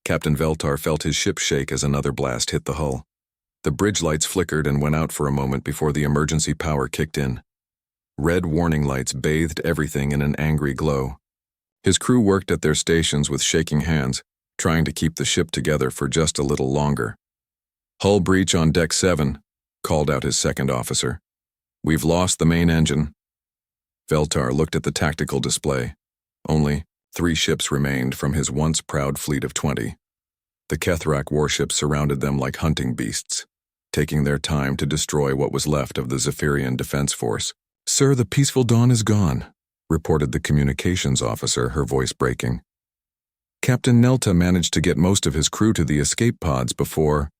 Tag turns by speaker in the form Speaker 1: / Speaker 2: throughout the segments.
Speaker 1: Captain Veltar felt his ship shake as another blast hit the hull. The bridge lights flickered and went out for a moment before the emergency power kicked in. Red warning lights bathed everything in an angry glow. His crew worked at their stations with shaking hands, trying to keep the ship together for just a little longer. "Hull breach on Deck 7, called out his second officer. "We've lost the main engine." Veltar looked at the tactical display. Only 3 ships remained from his once proud fleet of 20. The Kethrak warships surrounded them like hunting beasts, taking their time to destroy what was left of the Zephyrian Defense Force. "Sir, the peaceful dawn is gone," reported the communications officer, her voice breaking. "Captain Nelta managed to get most of his crew to the escape pods before—"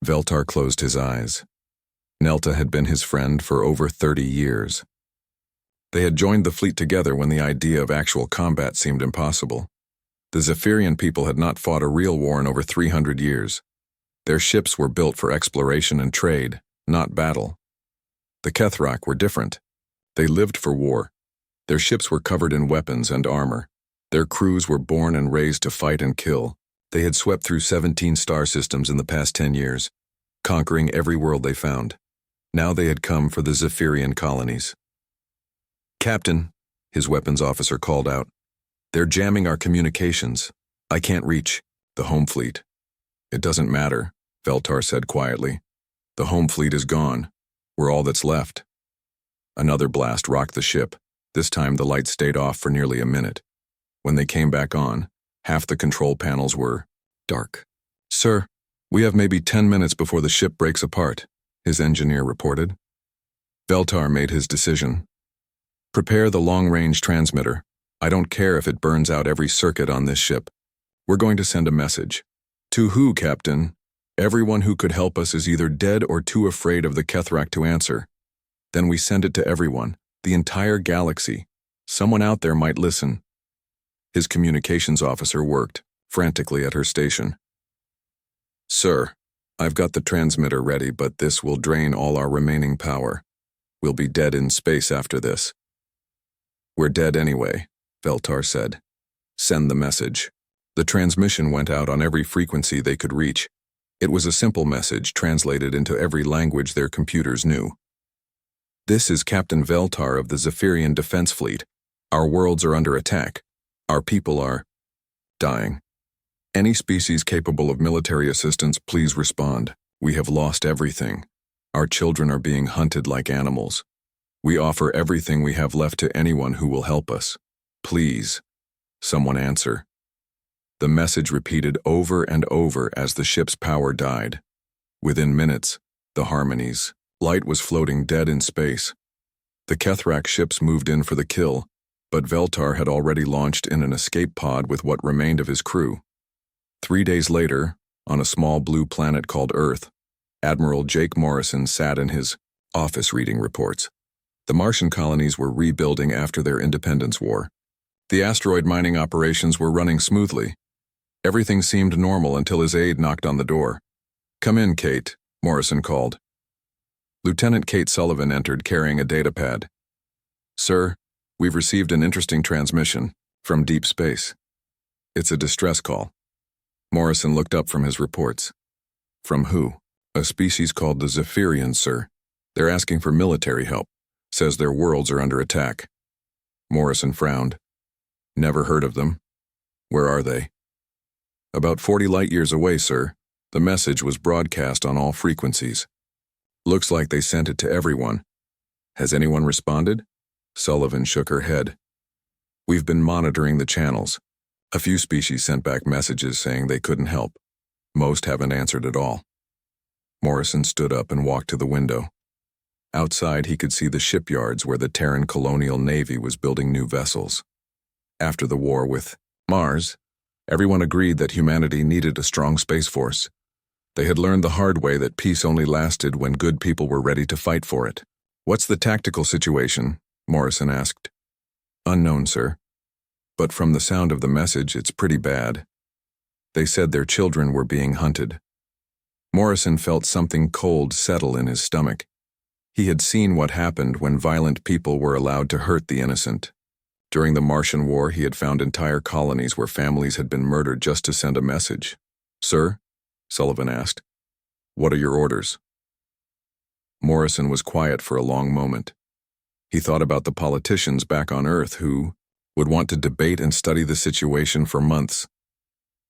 Speaker 1: Veltar closed his eyes. Nelta had been his friend for over 30 years. They had joined the fleet together when the idea of actual combat seemed impossible. The Zephyrian people had not fought a real war in over 300 years. Their ships were built for exploration and trade, not battle. The Kethrak were different. They lived for war. Their ships were covered in weapons and armor. Their crews were born and raised to fight and kill. They had swept through 17 star systems in the past 10 years, conquering every world they found. Now they had come for the Zephyrian colonies. "Captain," his weapons officer called out, "they're jamming our communications. I can't reach the home fleet." "It doesn't matter," Veltar said quietly. "The home fleet is gone. We're all that's left." Another blast rocked the ship. This time the lights stayed off for nearly a minute. When they came back on, half the control panels were dark. "Sir, we have maybe 10 minutes before the ship breaks apart," his engineer reported. Veltar made his decision. "Prepare the long-range transmitter. I don't care if it burns out every circuit on this ship. We're going to send a message." "To who, Captain?" "Everyone who could help us is either dead or too afraid of the Kethrak to answer." "Then we send it to everyone, the entire galaxy. Someone out there might listen." His communications officer worked frantically at her station. "Sir, I've got the transmitter ready, but this will drain all our remaining power. We'll be dead in space after this." "We're dead anyway," Veltar said. "Send the message." The transmission went out on every frequency they could reach. It was a simple message translated into every language their computers knew. "This is Captain Veltar of the Zephyrian Defense Fleet. Our worlds are under attack. Our people are dying. Any species capable of military assistance, please respond. We have lost everything. Our children are being hunted like animals. We offer everything we have left to anyone who will help us. Please, someone answer." The message repeated over and over as the ship's power died. Within minutes, the Harmonies' light was floating dead in space. The Kethrak ships moved in for the kill, but Veltar had already launched in an escape pod with what remained of his crew. 3 days later, on a small blue planet called Earth, Admiral Jake Morrison sat in his office reading reports. The Martian colonies were rebuilding after their independence war. The asteroid mining operations were running smoothly. Everything seemed normal until his aide knocked on the door. "Come in, Kate," Morrison called. Lieutenant Kate Sullivan entered carrying a datapad. "Sir, we've received an interesting transmission from deep space. It's a distress call." Morrison looked up from his reports. "From who?" "A species called the Zephyrians, sir. They're asking for military help. Says their worlds are under attack." Morrison frowned. "Never heard of them. Where are they?" "About 40 light-years away, sir. The message was broadcast on all frequencies." "Looks like they sent it to everyone. Has anyone responded?" Sullivan shook her head. "We've been monitoring the channels. A few species sent back messages saying they couldn't help. Most haven't answered at all." Morrison stood up and walked to the window. Outside, he could see the shipyards where the Terran colonial navy was building new vessels. After the war with Mars, everyone agreed that humanity needed a strong space force. They had learned the hard way that peace only lasted when good people were ready to fight for it. "What's the tactical situation?" Morrison asked. "Unknown, sir. But from the sound of the message, it's pretty bad. They said their children were being hunted." Morrison felt something cold settle in his stomach. He had seen what happened when violent people were allowed to hurt the innocent. During the Martian War, he had found entire colonies where families had been murdered just to send a message. "Sir?" Sullivan asked. "What are your orders?" Morrison was quiet for a long moment. He thought about the politicians back on Earth who would want to debate and study the situation for months.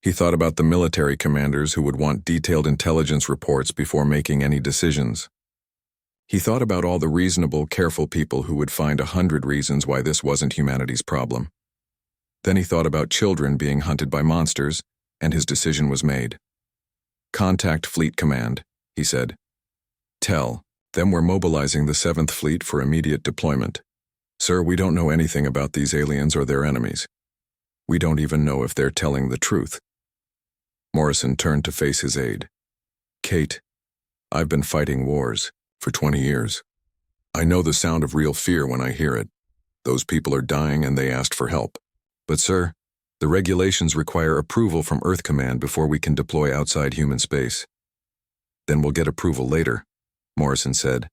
Speaker 1: He thought about the military commanders who would want detailed intelligence reports before making any decisions. He thought about all the reasonable, careful people who would find 100 reasons why this wasn't humanity's problem. Then he thought about children being hunted by monsters, and his decision was made. "Contact Fleet Command," he said. "Tell them we're mobilizing the 7th Fleet for immediate deployment. Sir, we don't know anything about these aliens or their enemies. We don't even know if they're telling the truth." Morrison turned to face his aide. "Kate, I've been fighting wars for 20 years. I know the sound of real fear when I hear it. Those people are dying and they asked for help. But sir, the regulations require approval from Earth Command before we can deploy outside human space." "Then we'll get approval later," Morrison said.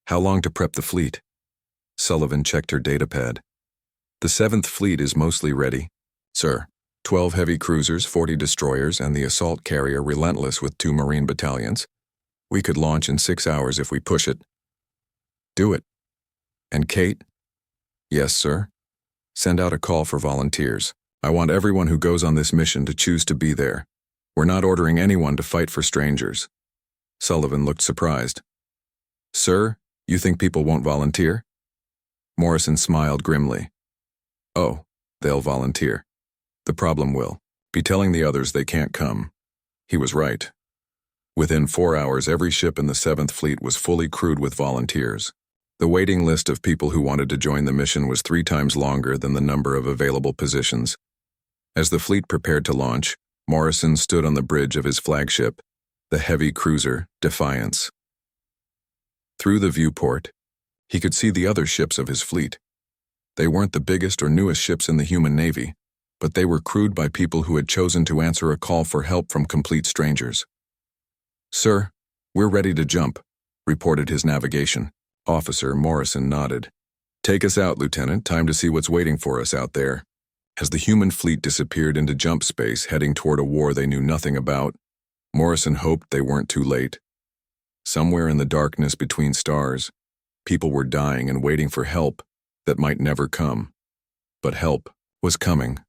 Speaker 1: "How long to prep the fleet?" Sullivan checked her datapad. "The 7th Fleet is mostly ready, sir. 12 heavy cruisers, 40 destroyers, and the assault carrier Relentless with 2 Marine battalions. We could launch in 6 hours if we push it." "Do it." "And Kate?" "Yes, sir. Send out a call for volunteers. I want everyone who goes on this mission to choose to be there. We're not ordering anyone to fight for strangers." Sullivan looked surprised. "Sir, you think people won't volunteer?" Morrison smiled grimly. "Oh, they'll volunteer. The problem will be telling the others they can't come." He was right. Within 4 hours, every ship in the 7th Fleet was fully crewed with volunteers. The waiting list of people who wanted to join the mission was 3 times longer than the number of available positions. As the fleet prepared to launch, Morrison stood on the bridge of his flagship, the heavy cruiser Defiance. Through the viewport, he could see the other ships of his fleet. They weren't the biggest or newest ships in the human navy, but they were crewed by people who had chosen to answer a call for help from complete strangers. "Sir, we're ready to jump," reported his navigation officer. Morrison nodded. "Take us out, Lieutenant. Time to see what's waiting for us out there." As the human fleet disappeared into jump space, heading toward a war they knew nothing about, Morrison hoped they weren't too late. Somewhere in the darkness between stars, people were dying and waiting for help that might never come. But help was coming.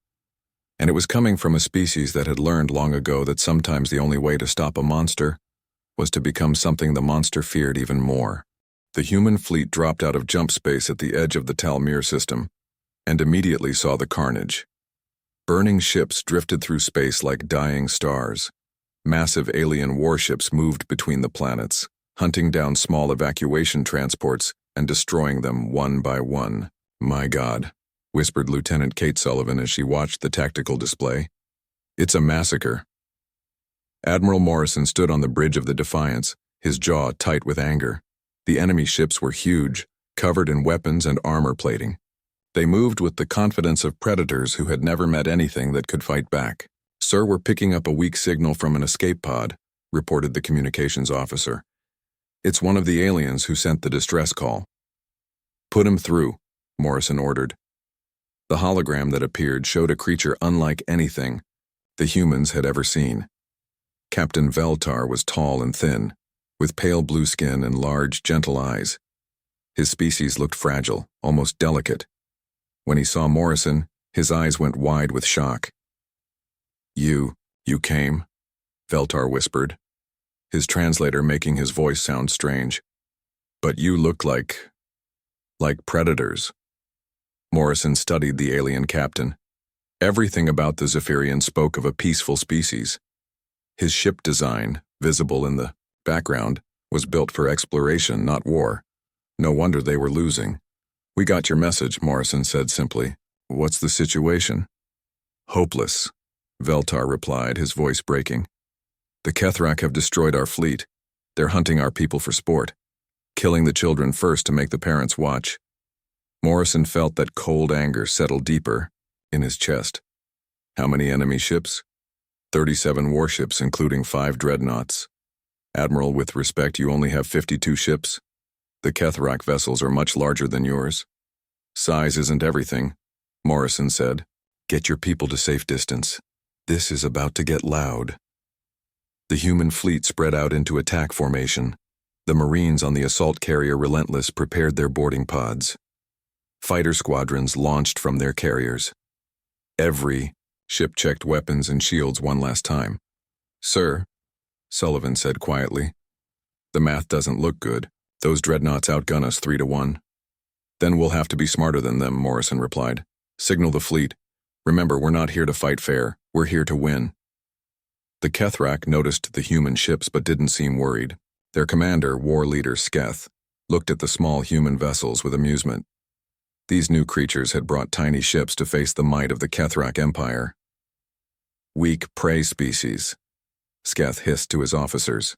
Speaker 1: And it was coming from a species that had learned long ago that sometimes the only way to stop a monster was to become something the monster feared even more. The human fleet dropped out of jump space at the edge of the Talmir system and immediately saw the carnage. Burning ships drifted through space like dying stars. Massive alien warships moved between the planets, hunting down small evacuation transports and destroying them one by one. "My God," whispered Lieutenant Kate Sullivan as she watched the tactical display. "It's a massacre." Admiral Morrison stood on the bridge of the Defiance, his jaw tight with anger. The enemy ships were huge, covered in weapons and armor plating. They moved with the confidence of predators who had never met anything that could fight back. "Sir, we're picking up a weak signal from an escape pod," reported the communications officer. "It's one of the aliens who sent the distress call." "Put him through," Morrison ordered. The hologram that appeared showed a creature unlike anything the humans had ever seen. Captain Veltar was tall and thin, with pale blue skin and large, gentle eyes. His species looked fragile, almost delicate. When he saw Morrison, his eyes went wide with shock. You came?" Veltar whispered, his translator making his voice sound strange. "But you look like predators." Morrison studied the alien captain. Everything about the Zephyrian spoke of a peaceful species. His ship design, visible in the background, was built for exploration, not war. No wonder they were losing. "We got your message," Morrison said simply. "What's the situation?" "Hopeless," Veltar replied, his voice breaking. "The Kethrak have destroyed our fleet. They're hunting our people for sport, killing the children first to make the parents watch." Morrison felt that cold anger settle deeper in his chest. "How many enemy ships?" 37 warships, including 5 dreadnoughts. "Admiral, with respect, you only have 52 ships. The Kethrak vessels are much larger than yours. Size isn't everything," Morrison said. Get your people to safe distance. This is about to get loud. The human fleet spread out into attack formation. The Marines on the assault carrier Relentless prepared their boarding pods. Fighter squadrons launched from their carriers. Every ship checked weapons and shields one last time. Sir, Sullivan said quietly, the math doesn't look good. Those dreadnoughts outgun us 3-1. Then we'll have to be smarter than them, Morrison replied. Signal the fleet. Remember, we're not here to fight fair. We're here to win. The Kethrak noticed the human ships but didn't seem worried. Their commander, war leader Sketh, looked at the small human vessels with amusement. These new creatures had brought tiny ships to face the might of the Kethrak Empire. Weak prey species, Sketh hissed to his officers.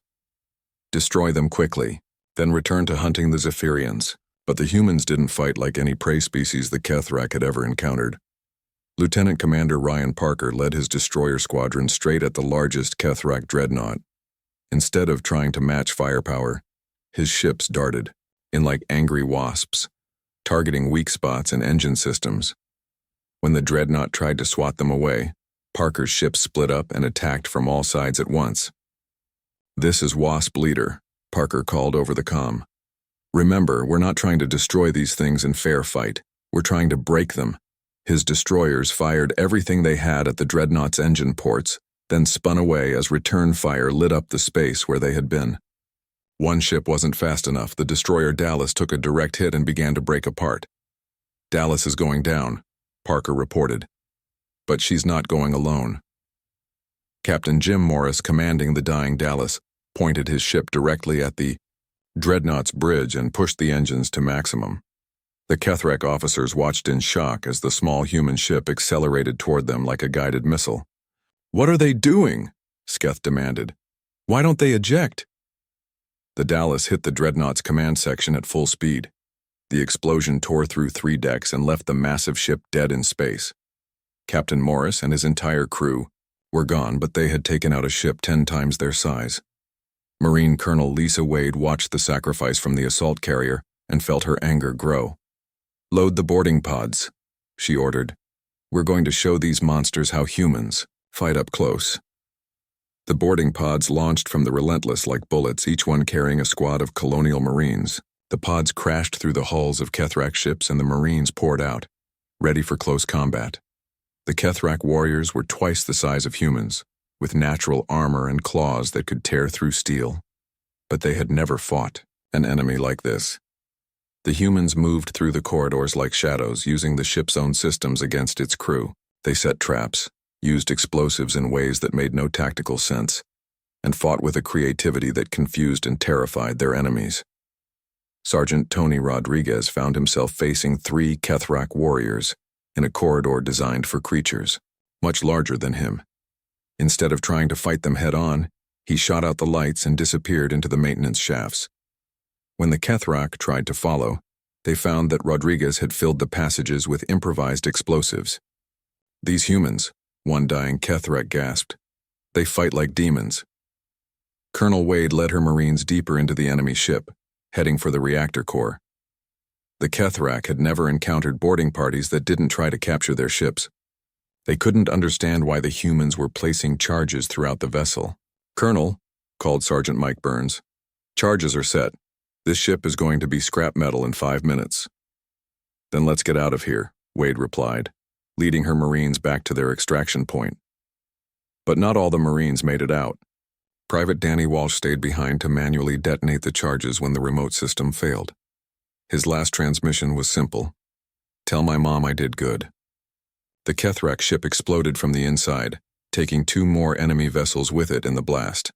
Speaker 1: Destroy them quickly, then return to hunting the Zephyrians. But the humans didn't fight like any prey species the Kethrak had ever encountered. Lieutenant Commander Ryan Parker led his destroyer squadron straight at the largest Kethrak dreadnought. Instead of trying to match firepower, his ships darted, in like angry wasps, targeting weak spots and engine systems. When the dreadnought tried to swat them away, Parker's ships split up and attacked from all sides at once. This is Wasp Leader, Parker called over the comm. Remember, we're not trying to destroy these things in fair fight. We're trying to break them. His destroyers fired everything they had at the dreadnought's engine ports, then spun away as return fire lit up the space where they had been. One ship wasn't fast enough. The destroyer Dallas took a direct hit and began to break apart. Dallas is going down, Parker reported. But she's not going alone. Captain Jim Morris, commanding the dying Dallas, pointed his ship directly at the dreadnought's bridge and pushed the engines to maximum. The Kethrak officers watched in shock as the small human ship accelerated toward them like a guided missile. What are they doing? Sketh demanded. Why don't they eject? The Dallas hit the dreadnought's command section at full speed. The explosion tore through 3 decks and left the massive ship dead in space. Captain Morris and his entire crew were gone, but they had taken out a ship 10 times their size. Marine Colonel Lisa Wade watched the sacrifice from the assault carrier and felt her anger grow. Load the boarding pods, she ordered. We're going to show these monsters how humans fight up close. The boarding pods launched from the Relentless like bullets, each one carrying a squad of colonial Marines. The pods crashed through the hulls of Kethrak ships and the Marines poured out, ready for close combat. The Kethrak warriors were twice the size of humans, with natural armor and claws that could tear through steel. But they had never fought an enemy like this. The humans moved through the corridors like shadows, using the ship's own systems against its crew. They set traps, used explosives in ways that made no tactical sense, and fought with a creativity that confused and terrified their enemies. Sergeant Tony Rodriguez found himself facing 3 Kethrak warriors in a corridor designed for creatures, much larger than him. Instead of trying to fight them head-on, he shot out the lights and disappeared into the maintenance shafts. When the Kethrak tried to follow, they found that Rodriguez had filled the passages with improvised explosives. These humans, one dying Kethrak gasped, they fight like demons. Colonel Wade led her Marines deeper into the enemy ship, heading for the reactor core. The Kethrak had never encountered boarding parties that didn't try to capture their ships. They couldn't understand why the humans were placing charges throughout the vessel. Colonel, called Sergeant Mike Burns, charges are set. This ship is going to be scrap metal in 5 minutes. Then let's get out of here, Wade replied, leading her Marines back to their extraction point. But not all the Marines made it out. Private Danny Walsh stayed behind to manually detonate the charges when the remote system failed. His last transmission was simple. Tell my mom I did good. The Kethrak ship exploded from the inside, taking 2 more enemy vessels with it in the blast.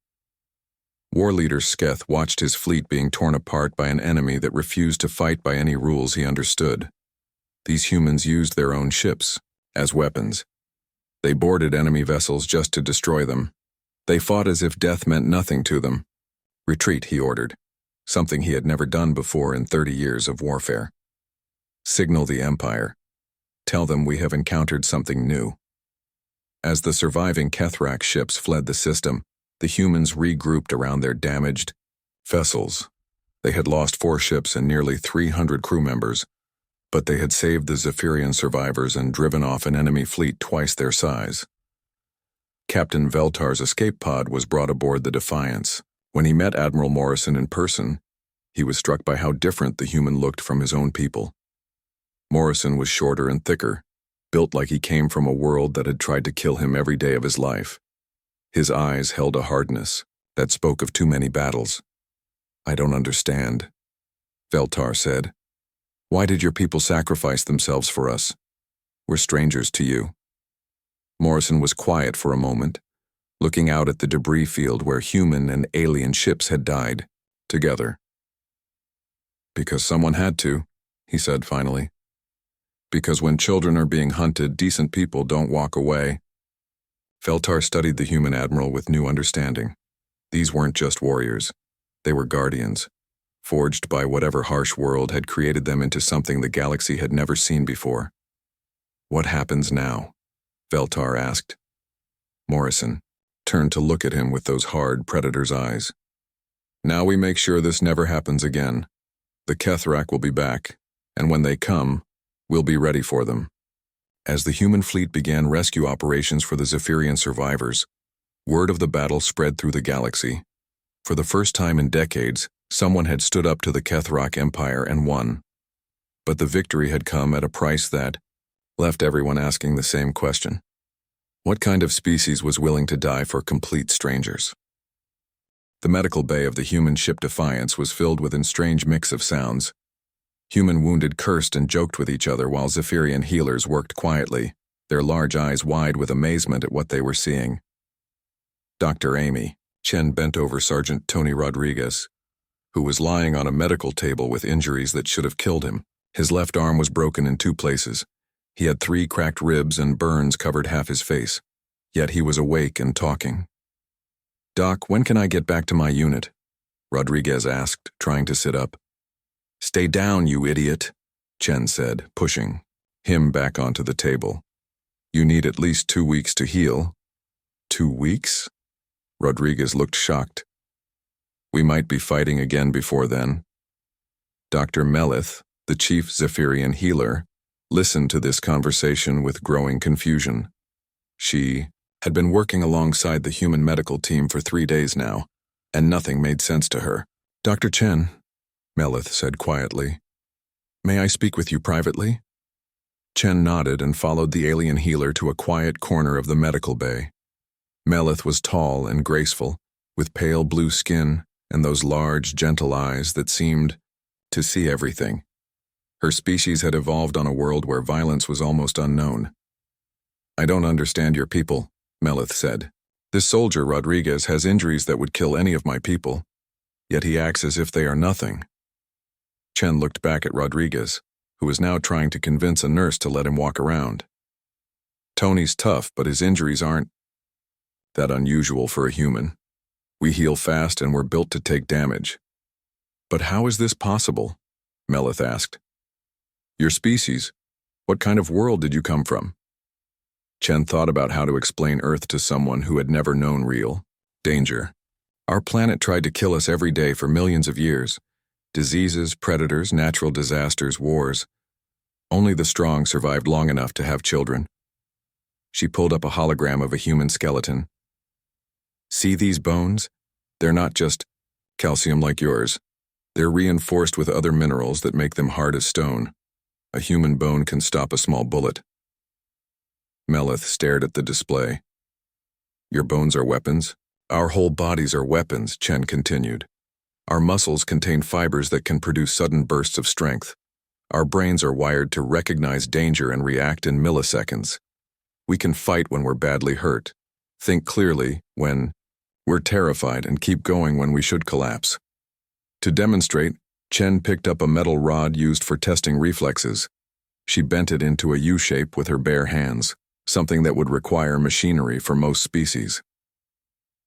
Speaker 1: War leader Sketh watched his fleet being torn apart by an enemy that refused to fight by any rules he understood. These humans used their own ships as weapons. They boarded enemy vessels just to destroy them. They fought as if death meant nothing to them. Retreat, he ordered, something he had never done before in 30 years of warfare. Signal the Empire. Tell them we have encountered something new. As the surviving Kethrak ships fled the system, the humans regrouped around their damaged vessels. They had lost 4 ships and nearly 300 crew members, but they had saved the Zephyrian survivors and driven off an enemy fleet twice their size. Captain Veltar's escape pod was brought aboard the Defiance. When he met Admiral Morrison in person, he was struck by how different the human looked from his own people. Morrison was shorter and thicker, built like he came from a world that had tried to kill him every day of his life. His eyes held a hardness that spoke of too many battles. "I don't understand," Veltar said. "Why did your people sacrifice themselves for us? We're strangers to you." Morrison was quiet for a moment, looking out at the debris field where human and alien ships had died, together. "Because someone had to," he said finally. "Because when children are being hunted, decent people don't walk away." Veltar studied the human admiral with new understanding. These weren't just warriors. They were guardians, forged by whatever harsh world had created them into something the galaxy had never seen before. "What happens now?" Veltar asked. Morrison turned to look at him with those hard predator's eyes. "Now we make sure this never happens again. The Kethrak will be back, and when they come, we'll be ready for them." As the human fleet began rescue operations for the Zephyrian survivors, word of the battle spread through the galaxy. For the first time in decades, someone had stood up to the Kethrak Empire and won. But the victory had come at a price that left everyone asking the same question. What kind of species was willing to die for complete strangers? The medical bay of the human ship Defiance was filled with a strange mix of sounds. Human wounded cursed and joked with each other while Zephyrian healers worked quietly, their large eyes wide with amazement at what they were seeing. Dr. Amy, Chen bent over Sergeant Tony Rodriguez, who was lying on a medical table with injuries that should have killed him. His left arm was broken in 2 places. He had 3 cracked ribs and burns covered half his face, yet he was awake and talking. "Doc, when can I get back to my unit?" Rodriguez asked, trying to sit up. "Stay down, you idiot," Chen said, pushing him back onto the table. "You need at least 2 weeks to heal." 2 weeks? Rodriguez looked shocked. "We might be fighting again before then." Dr. Melith, the chief Zephyrian healer, listened to this conversation with growing confusion. She had been working alongside the human medical team for 3 days now, and nothing made sense to her. "Dr. Chen," Melith said quietly, "may I speak with you privately?" Chen nodded and followed the alien healer to a quiet corner of the medical bay. Melith was tall and graceful, with pale blue skin and those large, gentle eyes that seemed to see everything. Her species had evolved on a world where violence was almost unknown. "I don't understand your people," Melith said. "This soldier, Rodriguez, has injuries that would kill any of my people, yet he acts as if they are nothing." Chen looked back at Rodriguez, who was now trying to convince a nurse to let him walk around. "Tony's tough, but his injuries aren't that unusual for a human. We heal fast and we're built to take damage." "But how is this possible?" Melith asked. "Your species, what kind of world did you come from?" Chen thought about how to explain Earth to someone who had never known real danger. "Our planet tried to kill us every day for millions of years. Diseases, predators, natural disasters, wars. Only the strong survived long enough to have children." She pulled up a hologram of a human skeleton. "See these bones? They're not just calcium like yours. They're reinforced with other minerals that make them hard as stone. A human bone can stop a small bullet." Melith stared at the display. "Your bones are weapons?" "Our whole bodies are weapons," Chen continued. "Our muscles contain fibers that can produce sudden bursts of strength. Our brains are wired to recognize danger and react in milliseconds. We can fight when we're badly hurt, think clearly when we're terrified, and keep going when we should collapse." To demonstrate, Chen picked up a metal rod used for testing reflexes. She bent it into a U-shape with her bare hands, something that would require machinery for most species.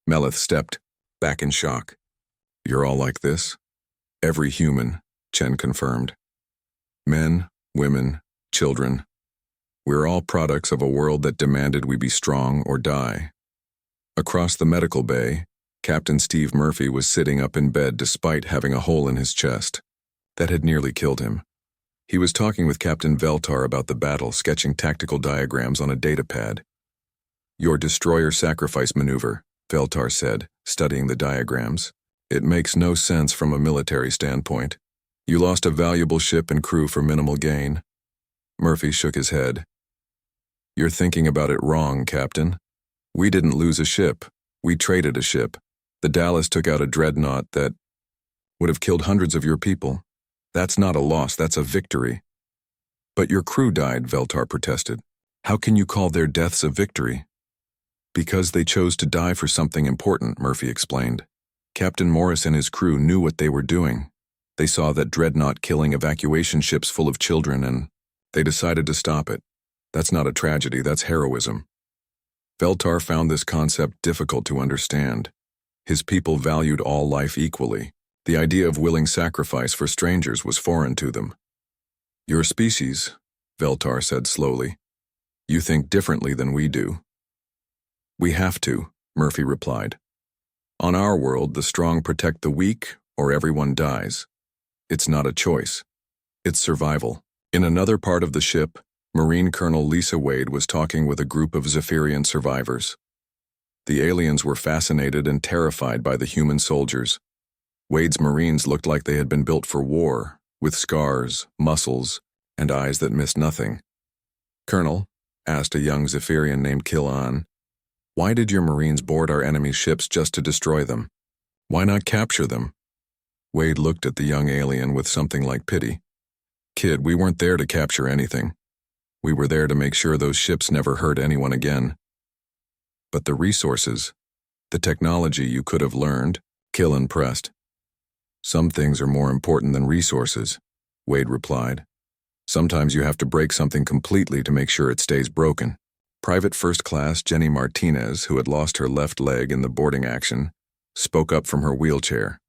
Speaker 1: Melith stepped back in shock. "You're all like this?" "Every human," Chen confirmed. "Men, women, children. We're all products of a world that demanded we be strong or die." Across the medical bay, Captain Steve Murphy was sitting up in bed despite having a hole in his chest that had nearly killed him. He was talking with Captain Veltar about the battle, sketching tactical diagrams on a datapad. "Your destroyer sacrifice maneuver," Veltar said, studying the diagrams. "It makes no sense from a military standpoint. You lost a valuable ship and crew for minimal gain." Murphy shook his head. "You're thinking about it wrong, Captain. We didn't lose a ship. We traded a ship. The Dallas took out a dreadnought that would have killed hundreds of your people. That's not a loss, that's a victory." "But your crew died," Veltar protested. "How can you call their deaths a victory?" "Because they chose to die for something important," Murphy explained. "Captain Morris and his crew knew what they were doing. They saw that dreadnought killing evacuation ships full of children and they decided to stop it. That's not a tragedy, that's heroism." Veltar found this concept difficult to understand. His people valued all life equally. The idea of willing sacrifice for strangers was foreign to them. "Your species," Veltar said slowly. "You think differently than we do." "We have to," Murphy replied. "On our world, the strong protect the weak or everyone dies. It's not a choice. It's survival." In another part of the ship, Marine Colonel Lisa Wade was talking with a group of Zephyrian survivors. The aliens were fascinated and terrified by the human soldiers. Wade's Marines looked like they had been built for war, with scars, muscles, and eyes that missed nothing. "Colonel," asked a young Zephyrian named Kil'an, "why did your Marines board our enemy's ships just to destroy them? Why not capture them?" Wade looked at the young alien with something like pity. "Kid, we weren't there to capture anything. We were there to make sure those ships never hurt anyone again." "But the resources, the technology you could have learned," Kil'an pressed. "Some things are more important than resources," Wade replied. "Sometimes you have to break something completely to make sure it stays broken." Private First Class Jenny Martinez, who had lost her left leg in the boarding action, spoke up from her wheelchair.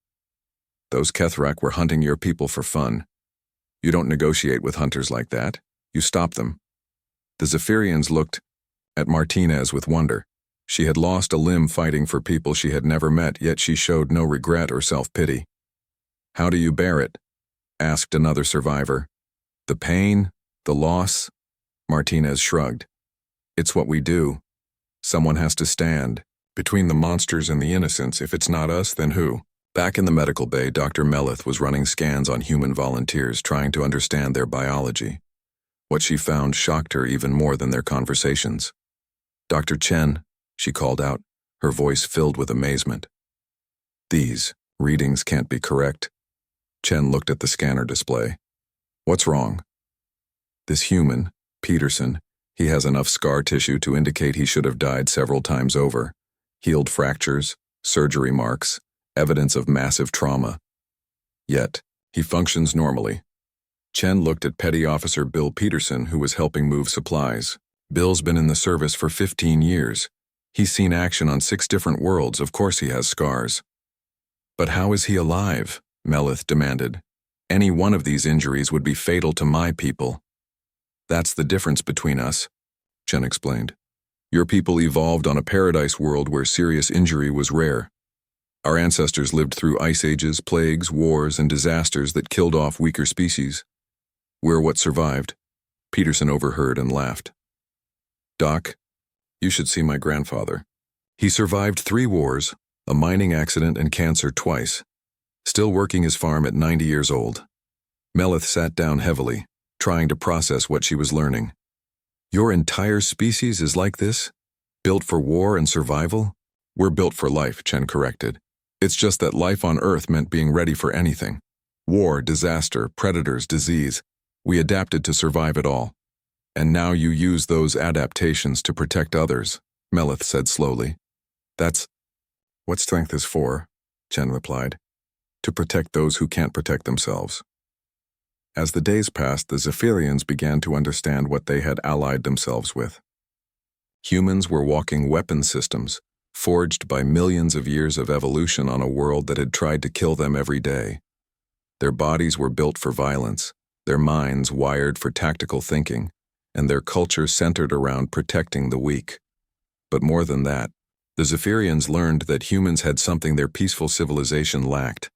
Speaker 1: "Those Kethrak were hunting your people for fun. You don't negotiate with hunters like that. You stop them." The Zephyrians looked at Martinez with wonder. She had lost a limb fighting for people she had never met, yet she showed no regret or self-pity. "How do you bear it?" asked another survivor. "The pain? The loss?" Martinez shrugged. "It's what we do. Someone has to stand. Between the monsters and the innocents, if it's not us, then who?" Back in the medical bay, Dr. Melith was running scans on human volunteers, trying to understand their biology. What she found shocked her even more than their conversations. "Dr. Chen," she called out, her voice filled with amazement. "These readings can't be correct." Chen looked at the scanner display. "What's wrong?" "This human, Peterson, he has enough scar tissue to indicate he should have died several times over. Healed fractures, surgery marks, evidence of massive trauma. Yet, he functions normally." Chen looked at Petty Officer Bill Peterson, who was helping move supplies. Bill's been in the service for 15 years. He's seen action on 6 different worlds, of course he has scars. "But how is he alive?" Melith demanded. "Any one of these injuries would be fatal to my people." "That's the difference between us," Chen explained. "Your people evolved on a paradise world where serious injury was rare. Our ancestors lived through ice ages, plagues, wars, and disasters that killed off weaker species. We're what survived." Peterson overheard and laughed. "Doc, you should see my grandfather. He survived 3 wars, a mining accident, and cancer twice. Still working his farm at 90 years old." Melith sat down heavily, trying to process what she was learning. "Your entire species is like this? Built for war and survival?" "We're built for life," Chen corrected. "It's just that life on Earth meant being ready for anything. War, disaster, predators, disease. We adapted to survive it all. And now you use those adaptations to protect others," Melith said slowly. "That's what strength is for," Chen replied. "To protect those who can't protect themselves." As the days passed, the Zephyrians began to understand what they had allied themselves with. Humans were walking weapon systems, forged by millions of years of evolution on a world that had tried to kill them every day. Their bodies were built for violence, their minds wired for tactical thinking, and their culture centered around protecting the weak. But more than that, the Zephyrians learned that humans had something their peaceful civilization lacked: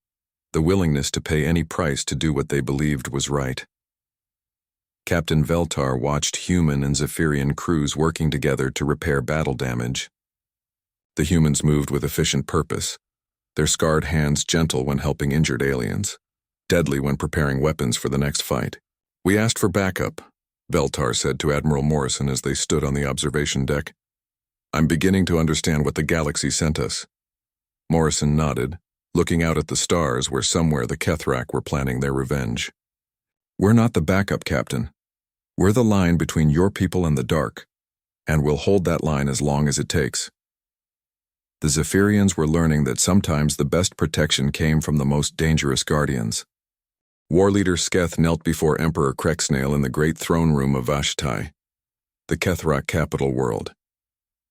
Speaker 1: the willingness to pay any price to do what they believed was right. Captain Veltar watched human and Zephyrian crews working together to repair battle damage. The humans moved with efficient purpose, their scarred hands gentle when helping injured aliens, deadly when preparing weapons for the next fight. "We asked for backup," Veltar said to Admiral Morrison as they stood on the observation deck. "I'm beginning to understand what the galaxy sent us." Morrison nodded, looking out at the stars where somewhere the Kethrak were planning their revenge. "We're not the backup, Captain. We're the line between your people and the dark, and we'll hold that line as long as it takes." The Zephyrians were learning that sometimes the best protection came from the most dangerous guardians. War leader Sketh knelt before Emperor Krexnail in the great throne room of Vashtai, the Kethrak capital world.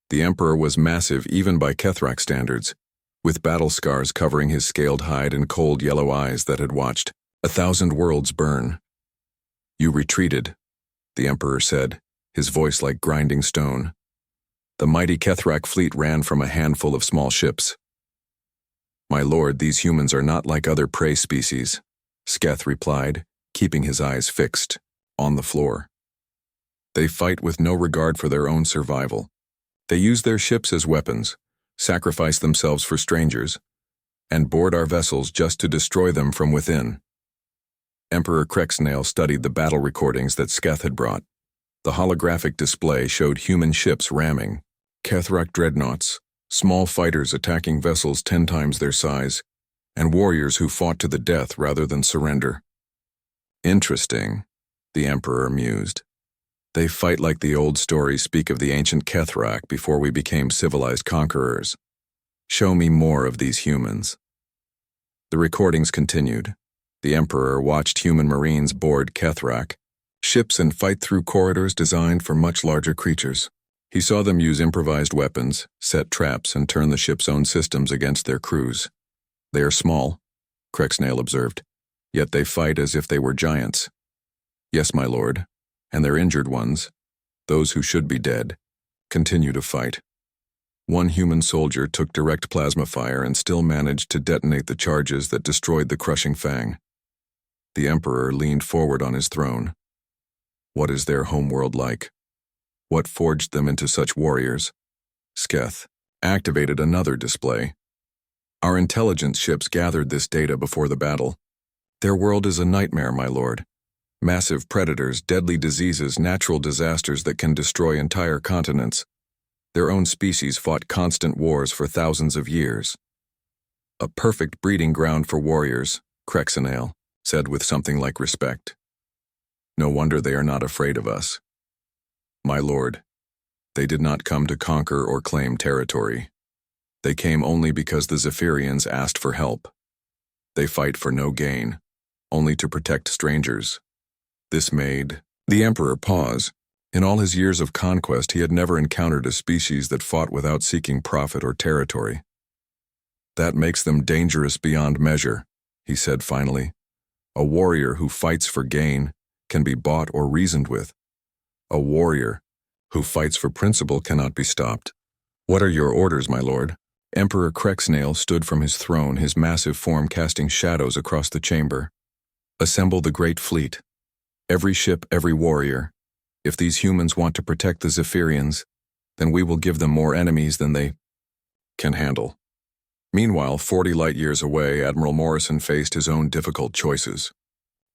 Speaker 1: The Emperor was massive even by Kethrak standards, with battle scars covering his scaled hide and cold yellow eyes that had watched 1,000 worlds burn. "You retreated," the Emperor said, his voice like grinding stone. The mighty Kethrak fleet ran from a handful of small ships. "My lord, these humans are not like other prey species," Sketh replied, keeping his eyes fixed on the floor. "They fight with no regard for their own survival. They use their ships as weapons, sacrifice themselves for strangers, and board our vessels just to destroy them from within." Emperor Krexnail studied the battle recordings that Sketh had brought. The holographic display showed human ships ramming, Kethrak dreadnoughts, small fighters attacking vessels 10 times their size, and warriors who fought to the death rather than surrender. "Interesting," the Emperor mused. "They fight like the old stories speak of the ancient Kethrak before we became civilized conquerors. Show me more of these humans." The recordings continued. The Emperor watched human marines board Kethrak, ships, and fight through corridors designed for much larger creatures. He saw them use improvised weapons, set traps, and turn the ship's own systems against their crews. "They are small," Krexnail observed, "yet they fight as if they were giants." "Yes, my lord, and their injured ones, those who should be dead, continue to fight." One human soldier took direct plasma fire and still managed to detonate the charges that destroyed the crushing fang. The Emperor leaned forward on his throne. "What is their homeworld like? What forged them into such warriors?" Sketh activated another display. "Our intelligence ships gathered this data before the battle. Their world is a nightmare, my lord. Massive predators, deadly diseases, natural disasters that can destroy entire continents. Their own species fought constant wars for thousands of years. A perfect breeding ground for warriors," Krexnail said with something like respect. "No wonder they are not afraid of us." "My lord, they did not come to conquer or claim territory. They came only because the Zephyrians asked for help. They fight for no gain, only to protect strangers." This made the Emperor pause. In all his years of conquest, he had never encountered a species that fought without seeking profit or territory. "That makes them dangerous beyond measure," he said finally. "A warrior who fights for gain can be bought or reasoned with. A warrior who fights for principle cannot be stopped." "What are your orders, my lord?" Emperor Krexnail stood from his throne, his massive form casting shadows across the chamber. "Assemble the great fleet. Every ship, every warrior. If these humans want to protect the Zephyrians, then we will give them more enemies than they can handle." Meanwhile, 40 light-years away, Admiral Morrison faced his own difficult choices.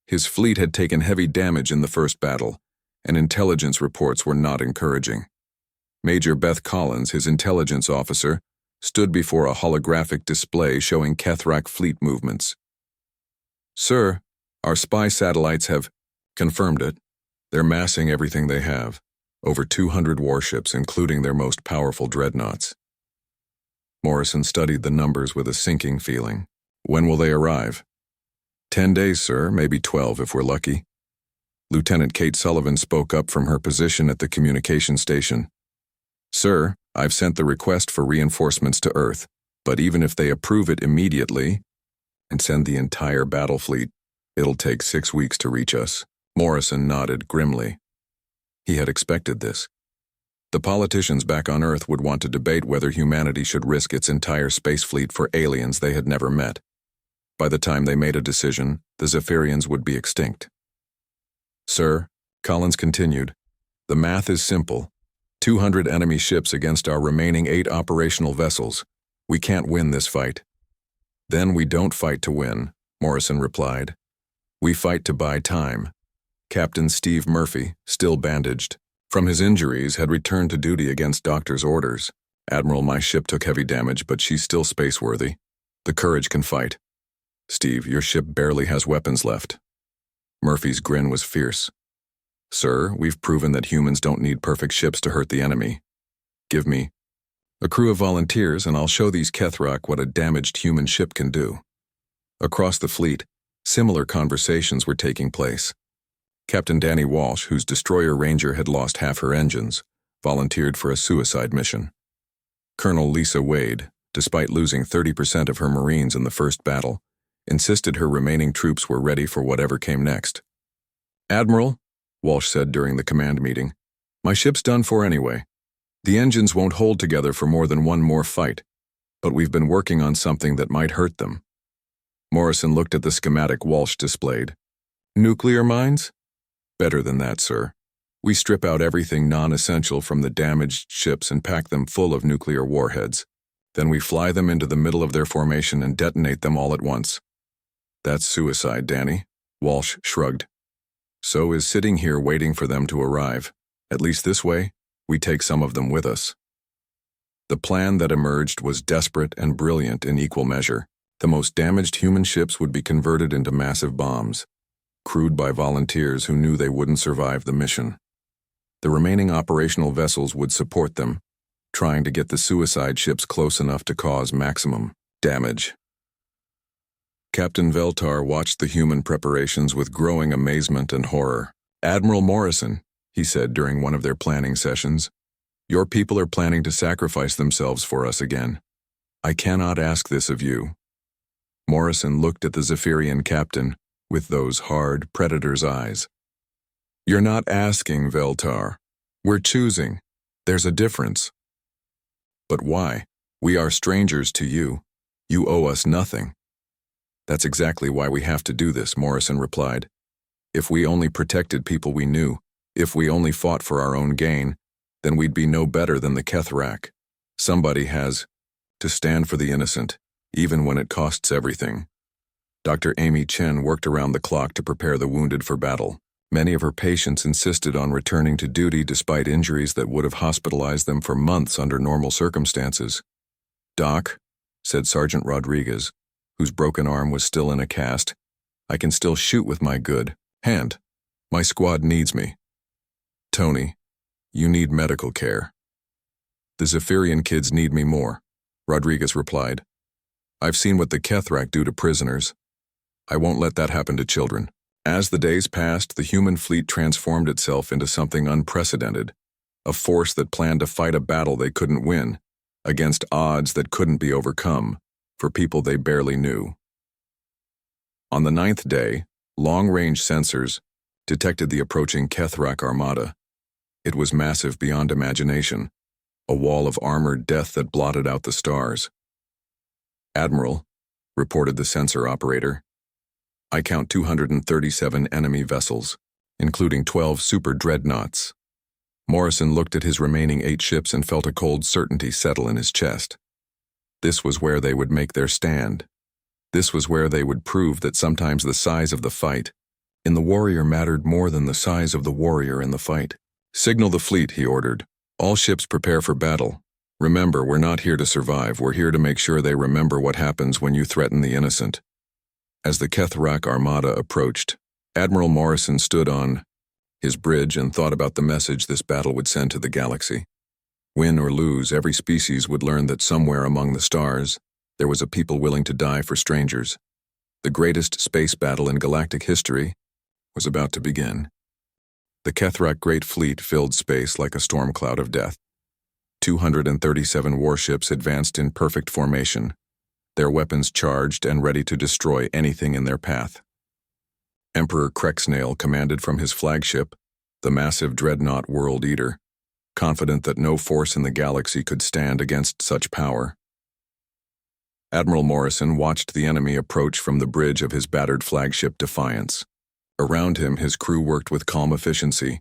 Speaker 1: His fleet had taken heavy damage in the first battle, and intelligence reports were not encouraging. Major Beth Collins, his intelligence officer, stood before a holographic display showing Kethrak fleet movements. "Sir, our spy satellites have confirmed it. They're massing everything they have, over 200 warships, including their most powerful dreadnoughts." Morrison studied the numbers with a sinking feeling. "When will they arrive?" 10 days, sir, maybe 12 if we're lucky." Lieutenant Kate Sullivan spoke up from her position at the communication station. "Sir, I've sent the request for reinforcements to Earth, but even if they approve it immediately and send the entire battle fleet, it'll take 6 weeks to reach us." Morrison nodded grimly. He had expected this. The politicians back on Earth would want to debate whether humanity should risk its entire space fleet for aliens they had never met. By the time they made a decision, the Zephyrians would be extinct. "Sir, Collins continued. The math is simple. 200 enemy ships against our remaining 8 operational vessels. We can't win this fight. Then we don't fight to win, Morrison replied. We fight to buy time. Captain Steve Murphy, still bandaged, from his injuries, had returned to duty against doctor's orders. Admiral, my ship took heavy damage, but she's still spaceworthy. The Courage can fight. Steve, your ship barely has weapons left. Murphy's grin was fierce. Sir, we've proven that humans don't need perfect ships to hurt the enemy. Give me a crew of volunteers and I'll show these Kethrak what a damaged human ship can do. Across the fleet, similar conversations were taking place. Captain Danny Walsh, whose destroyer Ranger had lost half her engines, volunteered for a suicide mission. Colonel Lisa Wade, despite losing 30% of her Marines in the first battle, insisted her remaining troops were ready for whatever came next. Admiral, Walsh said during the command meeting, my ship's done for anyway. The engines won't hold together for more than one more fight, but we've been working on something that might hurt them. Morrison looked at the schematic Walsh displayed. Nuclear mines? Better than that, sir. We strip out everything non-essential from the damaged ships and pack them full of nuclear warheads. Then we fly them into the middle of their formation and detonate them all at once. That's suicide, Danny, Walsh shrugged. So is sitting here waiting for them to arrive. At least this way, we take some of them with us. The plan that emerged was desperate and brilliant in equal measure. The most damaged human ships would be converted into massive bombs, crewed by volunteers who knew they wouldn't survive the mission. The remaining operational vessels would support them, trying to get the suicide ships close enough to cause maximum damage. Captain Veltar watched the human preparations with growing amazement and horror. Admiral Morrison, he said during one of their planning sessions, your people are planning to sacrifice themselves for us again. I cannot ask this of you. Morrison looked at the Zephyrian captain with those hard predator's eyes. You're not asking, Veltar. We're choosing. There's a difference. But why? We are strangers to you. You owe us nothing. That's exactly why we have to do this, Morrison replied. If we only protected people we knew, if we only fought for our own gain, then we'd be no better than the Kethrak. Somebody has to stand for the innocent, even when it costs everything. Dr. Amy Chen worked around the clock to prepare the wounded for battle. Many of her patients insisted on returning to duty despite injuries that would have hospitalized them for months under normal circumstances. Doc, said Sergeant Rodriguez, whose broken arm was still in a cast, I can still shoot with my good hand. My squad needs me. Tony, you need medical care. The Zephyrian kids need me more, Rodriguez replied. I've seen what the Kethrak do to prisoners. I won't let that happen to children. As the days passed, the human fleet transformed itself into something unprecedented, a force that planned to fight a battle they couldn't win, against odds that couldn't be overcome, for people they barely knew. On the 9th day, long-range sensors detected the approaching Kethrak armada. It was massive beyond imagination, a wall of armored death that blotted out the stars. Admiral, reported the sensor operator, I count 237 enemy vessels, including 12 super dreadnoughts. Morrison looked at his remaining 8 ships and felt a cold certainty settle in his chest. This was where they would make their stand. This was where they would prove that sometimes the size of the fight in the warrior mattered more than the size of the warrior in the fight. Signal the fleet, he ordered. All ships prepare for battle. Remember, we're not here to survive. We're here to make sure they remember what happens when you threaten the innocent. As the Kethrak armada approached, Admiral Morrison stood on his bridge and thought about the message this battle would send to the galaxy. Win or lose, every species would learn that somewhere among the stars, there was a people willing to die for strangers. The greatest space battle in galactic history was about to begin. The Kethrak Great Fleet filled space like a storm cloud of death. 237 warships advanced in perfect formation, their weapons charged and ready to destroy anything in their path. Emperor Krexnail commanded from his flagship, the massive dreadnought World Eater, confident that no force in the galaxy could stand against such power. Admiral Morrison watched the enemy approach from the bridge of his battered flagship Defiance. Around him, his crew worked with calm efficiency,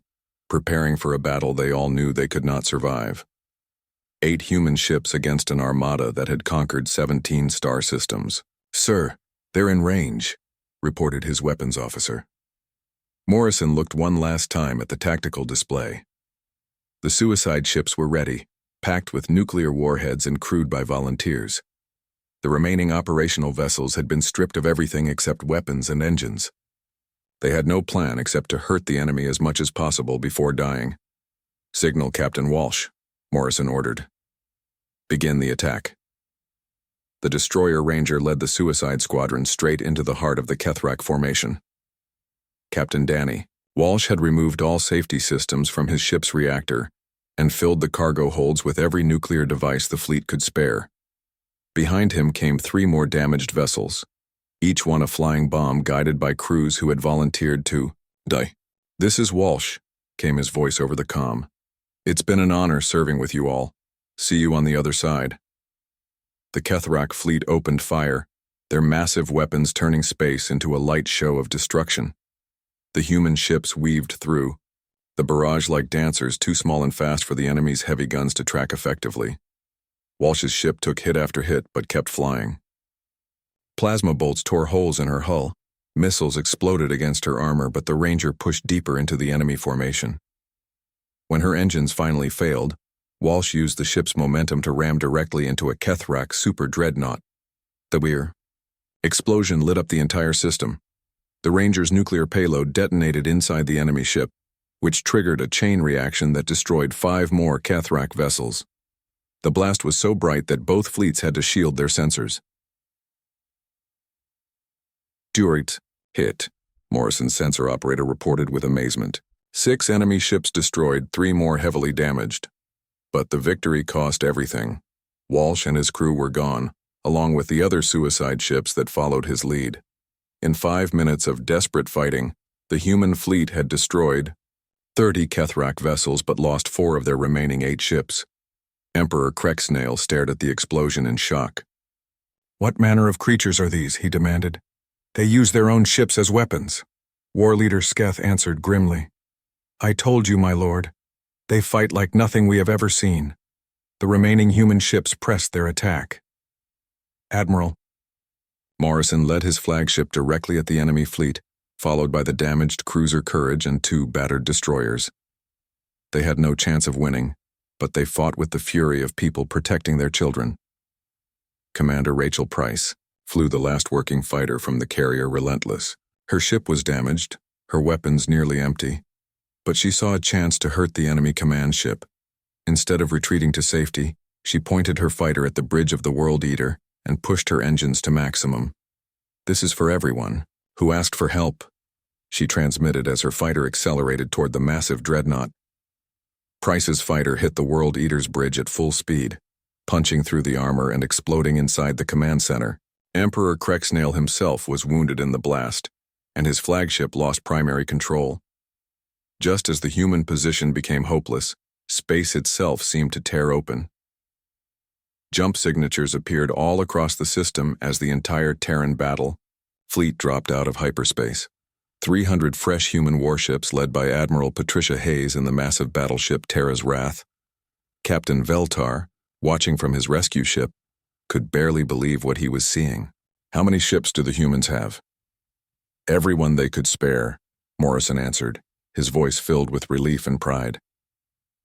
Speaker 1: preparing for a battle they all knew they could not survive. 8 human ships against an armada that had conquered 17 star systems. "Sir, they're in range," reported his weapons officer. Morrison looked one last time at the tactical display. The suicide ships were ready, packed with nuclear warheads and crewed by volunteers. The remaining operational vessels had been stripped of everything except weapons and engines. They had no plan except to hurt the enemy as much as possible before dying. "Signal Captain Walsh," Morrison ordered. "Begin the attack." The destroyer Ranger led the suicide squadron straight into the heart of the Kethrak formation. Captain Danny, Walsh had removed all safety systems from his ship's reactor and filled the cargo holds with every nuclear device the fleet could spare. Behind him came 3 more damaged vessels, each one a flying bomb guided by crews who had volunteered to die. "This is Walsh," came his voice over the comm. "It's been an honor serving with you all. See you on the other side." The Kethrak fleet opened fire, their massive weapons turning space into a light show of destruction. The human ships weaved through, the barrage like dancers too small and fast for the enemy's heavy guns to track effectively. Walsh's ship took hit after hit but kept flying. Plasma bolts tore holes in her hull, missiles exploded against her armor, but the Ranger pushed deeper into the enemy formation. When her engines finally failed, Walsh used the ship's momentum to ram directly into a Kethrak super dreadnought. The weir explosion lit up the entire system. The Ranger's nuclear payload detonated inside the enemy ship, which triggered a chain reaction that destroyed 5 more Kethrak vessels. The blast was so bright that both fleets had to shield their sensors. "Durit hit," Morrison's sensor operator reported with amazement. 6 enemy ships destroyed, 3 more heavily damaged. But the victory cost everything. Walsh and his crew were gone, along with the other suicide ships that followed his lead. In 5 minutes of desperate fighting, the human fleet had destroyed 30 Kethrak vessels but lost 4 of their remaining 8 ships. Emperor Krexnail stared at the explosion in shock. "What manner of creatures are these?" he demanded. "They use their own ships as weapons." War leader Sketh answered grimly. "I told you, my lord. They fight like nothing we have ever seen." The remaining human ships pressed their attack. "Admiral." Morrison led his flagship directly at the enemy fleet, followed by the damaged cruiser Courage and 2 battered destroyers. They had no chance of winning, but they fought with the fury of people protecting their children. Commander Rachel Price flew the last working fighter from the carrier Relentless. Her ship was damaged, her weapons nearly empty, but she saw a chance to hurt the enemy command ship. Instead of retreating to safety, she pointed her fighter at the bridge of the World Eater and pushed her engines to maximum. "This is for everyone who asked for help," she transmitted as her fighter accelerated toward the massive dreadnought. Price's fighter hit the World Eater's bridge at full speed, punching through the armor and exploding inside the command center. Emperor Krexnail himself was wounded in the blast, and his flagship lost primary control. Just as the human position became hopeless, space itself seemed to tear open. Jump signatures appeared all across the system as the entire Terran battle fleet dropped out of hyperspace. 300 fresh human warships led by Admiral Patricia Hayes and the massive battleship Terra's Wrath. Captain Veltar, watching from his rescue ship, could barely believe what he was seeing. "How many ships do the humans have?" "Everyone they could spare," Morrison answered, his voice filled with relief and pride.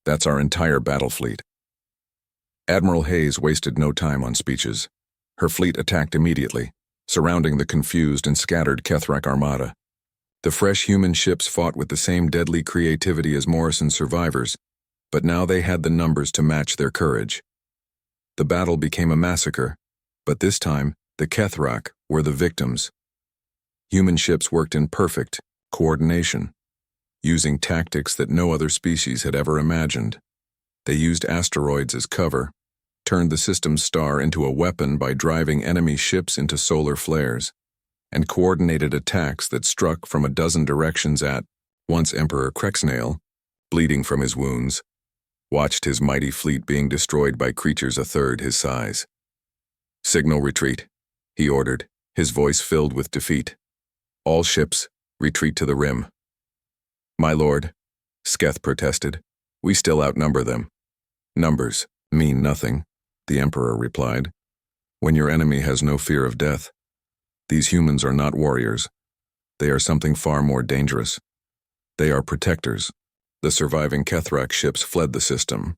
Speaker 1: "That's our entire battle fleet." Admiral Hayes wasted no time on speeches. Her fleet attacked immediately, surrounding the confused and scattered Kethrak armada. The fresh human ships fought with the same deadly creativity as Morrison's survivors, but now they had the numbers to match their courage. The battle became a massacre, but this time, the Kethrak were the victims. Human ships worked in perfect coordination, using tactics that no other species had ever imagined. They used asteroids as cover, turned the system's star into a weapon by driving enemy ships into solar flares, and coordinated attacks that struck from a dozen directions at, once Emperor Krexnail, bleeding from his wounds, watched his mighty fleet being destroyed by creatures a third his size. "Signal retreat," he ordered, his voice filled with defeat. "All ships, Retreat to the rim. My lord, Sketh protested. We still outnumber them. Numbers mean nothing, the Emperor replied. When your enemy has no fear of death, these humans are not warriors. They are something far more dangerous. They are protectors. The surviving Kethrak ships fled the system.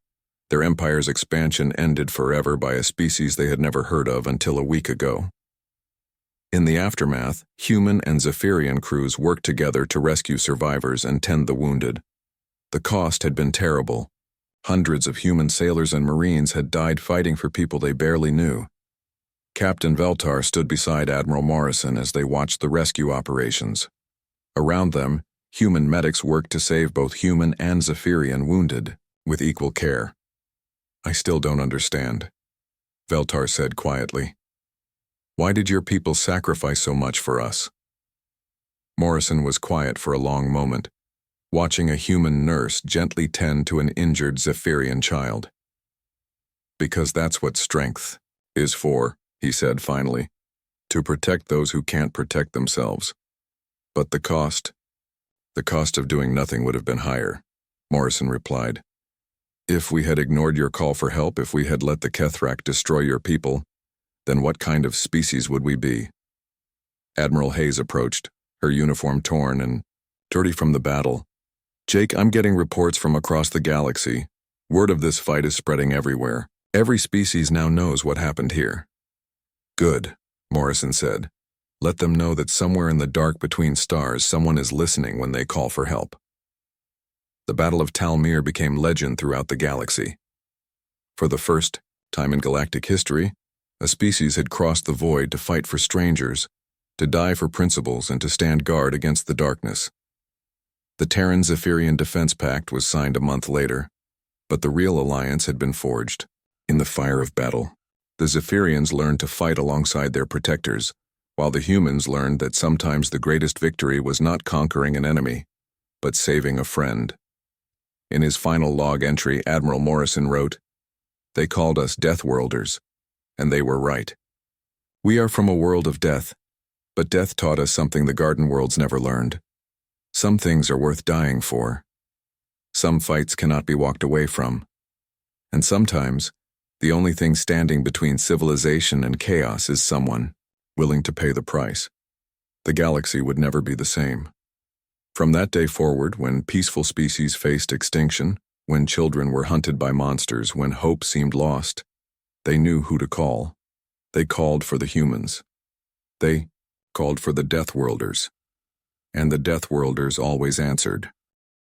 Speaker 1: Their empire's expansion ended forever by a species they had never heard of until a week ago. In the aftermath, human and Zephyrian crews worked together to rescue survivors and tend the wounded. The cost had been terrible. Hundreds of human sailors and marines had died fighting for people they barely knew. Captain Veltar stood beside Admiral Morrison as they watched the rescue operations. Around them, human medics worked to save both human and Zephyrian wounded, with equal care. I still don't understand, Veltar said quietly. Why did your people sacrifice so much for us? Morrison was quiet for a long moment, watching a human nurse gently tend to an injured Zephyrian child. Because that's what strength is for, he said finally, to protect those who can't protect themselves. But the cost of doing nothing would have been higher, Morrison replied. If we had ignored your call for help, if we had let the Kethrak destroy your people, then what kind of species would we be? Admiral Hayes approached, her uniform torn and dirty from the battle. Jake, I'm getting reports from across the galaxy. Word of this fight is spreading everywhere. Every species now knows what happened here. Good, Morrison said. Let them know that somewhere in the dark between stars someone is listening when they call for help. The Battle of Talmir became legend throughout the galaxy. For the first time in galactic history, a species had crossed the void to fight for strangers, to die for principles, and to stand guard against the darkness. The Terran-Zephyrian Defense Pact was signed a month later, but the real alliance had been forged. In the fire of battle, the Zephyrians learned to fight alongside their protectors, while the humans learned that sometimes the greatest victory was not conquering an enemy, but saving a friend. In his final log entry, Admiral Morrison wrote, "They called us Deathworlders, and they were right. We are from a world of death, but death taught us something the Garden Worlds never learned. Some things are worth dying for. Some fights cannot be walked away from. And sometimes, the only thing standing between civilization and chaos is someone willing to pay the price." The galaxy would never be the same. From that day forward, when peaceful species faced extinction, when children were hunted by monsters, when hope seemed lost, they knew who to call. They called for the humans. They called for the Deathworlders. And the Deathworlders always answered.